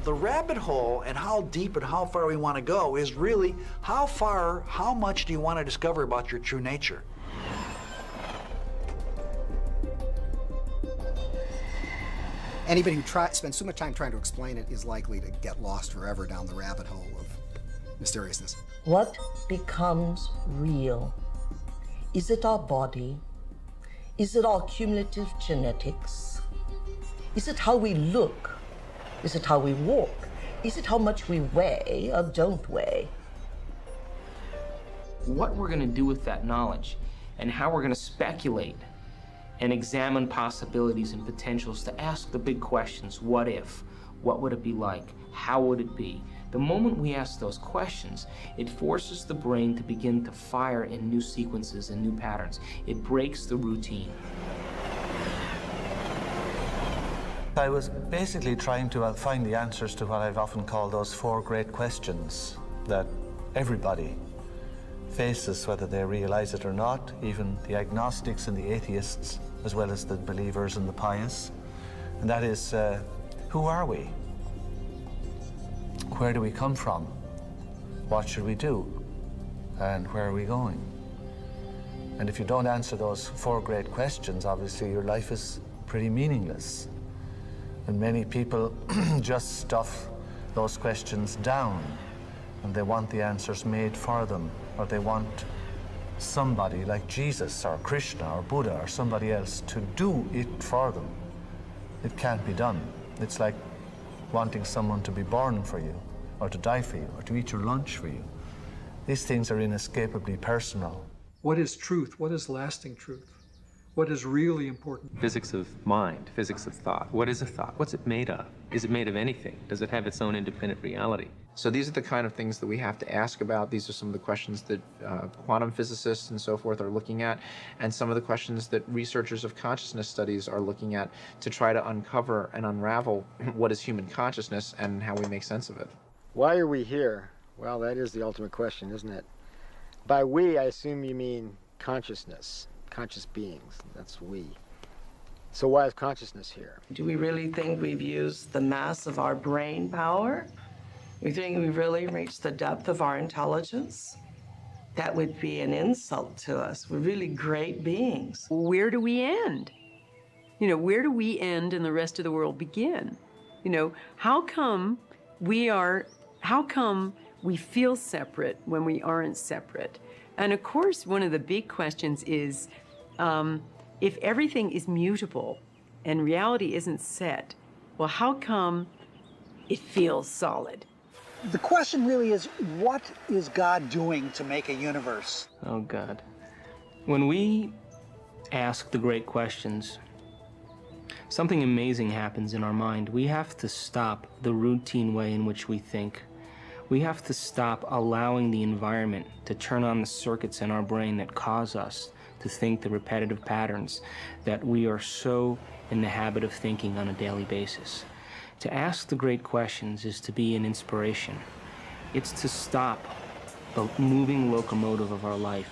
The rabbit hole and how deep and how far we want to go is really how much do you want to discover about your true nature? Anybody who spends so much time trying to explain it is likely to get lost forever down the rabbit hole of mysteriousness. What becomes real? Is it our body? Is it our cumulative genetics? Is it how we look? Is it how we walk? Is it how much we weigh or don't weigh? What we're going to do with that knowledge and how we're going to speculate and examine possibilities and potentials to ask the big questions. What if? What would it be like? How would it be? The moment we ask those questions, it forces the brain to begin to fire in new sequences and new patterns. It breaks the routine. I was basically trying to find the answers to what I've often called those four great questions that everybody faces, whether they realize it or not, even the agnostics and the atheists, as well as the believers and the pious. And that is, who are we? Where do we come from? What should we do? And where are we going? And if you don't answer those four great questions, obviously your life is pretty meaningless. And many people just stuff those questions down, and they want the answers made for them, or they want somebody like Jesus or Krishna or Buddha or somebody else to do it for them. It can't be done. It's like wanting someone to be born for you, or to die for you, or to eat your lunch for you. These things are inescapably personal. What is truth? What is lasting truth? What is really important? Physics of mind, physics of thought. What is a thought? What's it made of? Is it made of anything? Does it have its own independent reality? So these are the kind of things that we have to ask about. These are some of the questions that quantum physicists and so forth are looking at, and some of the questions that researchers of consciousness studies are looking at to try to uncover and unravel what is human consciousness and how we make sense of it. Why are we here? Well, that is the ultimate question, isn't it? By we, I assume you mean consciousness, conscious beings. That's we. So why is consciousness here? Do we really think we've used the mass of our brain power? We think we've really reached the depth of our intelligence? That would be an insult to us. We're really great beings. Where do we end? You know, where do we end and the rest of the world begin? You know, how come we feel separate when we aren't separate? And of course, one of the big questions is, if everything is mutable and reality isn't set, well, how come it feels solid? The question really is, what is God doing to make a universe? Oh, God. When we ask the great questions, something amazing happens in our mind. We have to stop the routine way in which we think. We have to stop allowing the environment to turn on the circuits in our brain that cause us to think the repetitive patterns that we are so in the habit of thinking on a daily basis. To ask the great questions is to be an inspiration. It's to stop the moving locomotive of our life